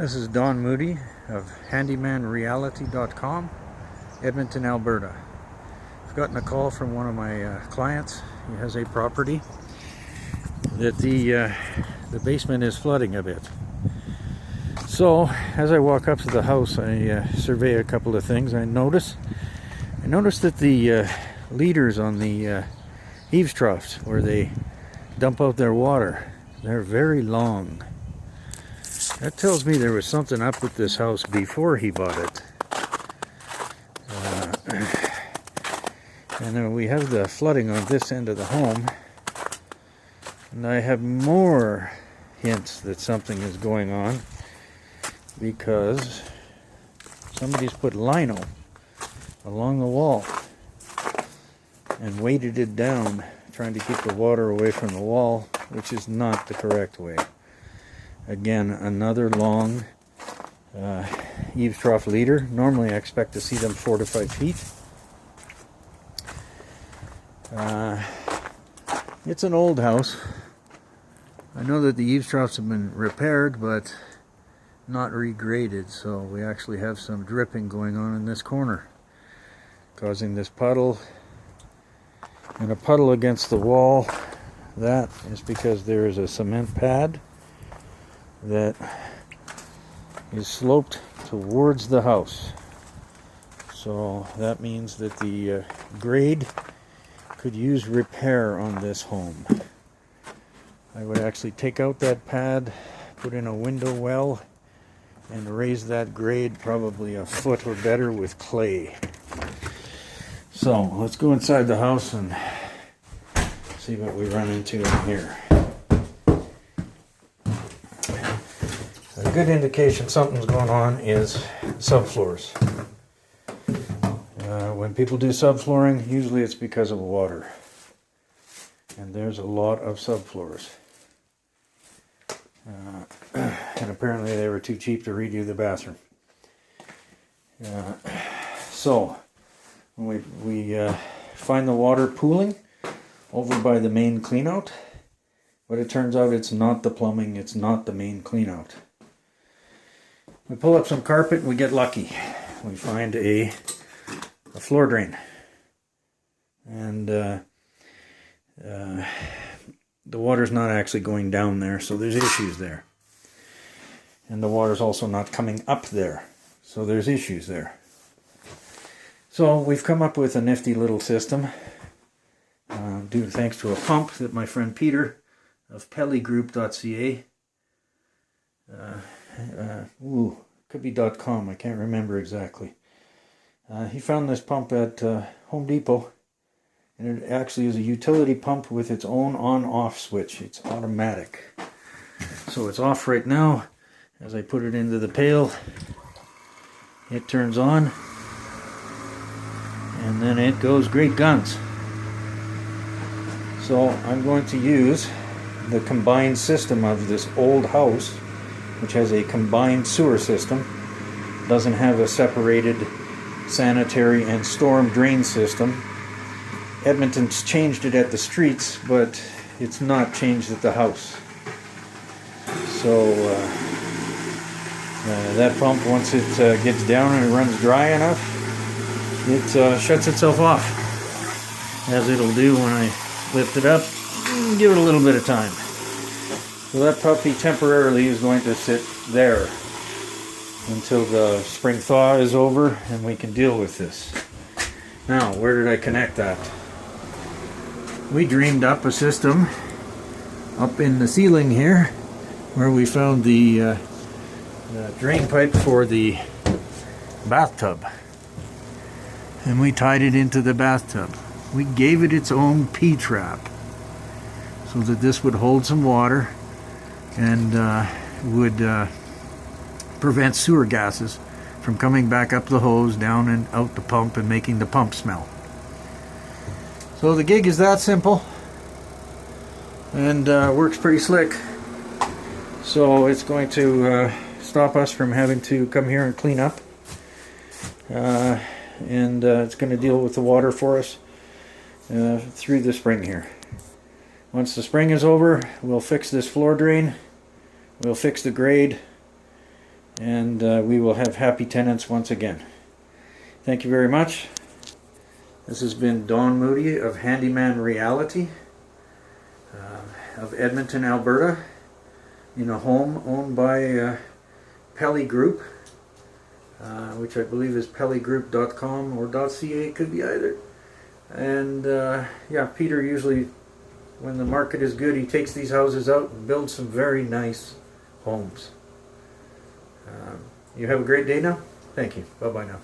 This is Don Moody of handymanreality.com, Edmonton, Alberta. I've gotten a call from one of my clients. He has a property that the basement is flooding a bit. So as I walk up to the house, I survey a couple of things. I notice that the leaders on the eaves troughs where they dump out their water, they're very long. That tells me there was something up with this house before he bought it. And then we have the flooding on this end of the home. And I have more hints that something is going on because somebody's put lino along the wall and weighted it down, trying to keep the water away from the wall, which is not the correct way. Again, another long eaves trough leader. Normally I expect to see them 4 to 5 feet. It's an old house. I know that the eaves troughs have been repaired, but not regraded, so we actually have some dripping going on in this corner, causing this puddle and a puddle against the wall. That is because there is a cement pad that is sloped towards the house. So that means that the grade could use repair on this home. I would actually take out that pad, put in a window well, and raise that grade probably a foot or better with clay. So let's go inside the house and see what we run into in here. A good indication something's going on is subfloors. When people do subflooring, usually it's because of water. And there's a lot of subfloors. And apparently they were too cheap to redo the bathroom. So when we find the water pooling over by the main cleanout, but it turns out it's not the plumbing, it's not the main cleanout. We pull up some carpet and we get lucky. We find a floor drain. And the water's not actually going down there, so there's issues there. And the water's also not coming up there, so there's issues there. So we've come up with a nifty little system, due thanks to a pump that my friend Peter of pellygroup.ca, could be .com, I can't remember exactly. He found this pump at Home Depot, and it actually is a utility pump with its own on-off switch. It's automatic. So it's off right now. As I put it into the pail, it turns on, and then it goes great guns. So I'm going to use the combined system of this old house, which has a combined sewer system, doesn't have a separated sanitary and storm drain system. Edmonton's changed it at the streets, but it's not changed at the house. So that pump, once it gets down and it runs dry enough, it shuts itself off, as it'll do when I lift it up and give it a little bit of time. So that puppy temporarily is going to sit there until the spring thaw is over and we can deal with this. Now, where did I connect that? We dreamed up a system up in the ceiling here where we found the drain pipe for the bathtub. And we tied it into the bathtub. We gave it its own P-trap so that this would hold some water and would prevent sewer gases from coming back up the hose, down and out the pump, and making the pump smell. So the gig is that simple, and works pretty slick. So it's going to stop us from having to come here and clean up, and it's going to deal with the water for us through the spring here. Once the spring is over, we'll fix this floor drain, we'll fix the grade, and we will have happy tenants once again. Thank you very much. This has been Don Moody of Handyman Reality of Edmonton, Alberta, in a home owned by Pelly Group, which I believe is pellygroup.com or .ca, could be either. And yeah, Peter usually, when the market is good, he takes these houses out and builds some very nice homes. You have a great day now. Thank you. Bye-bye now.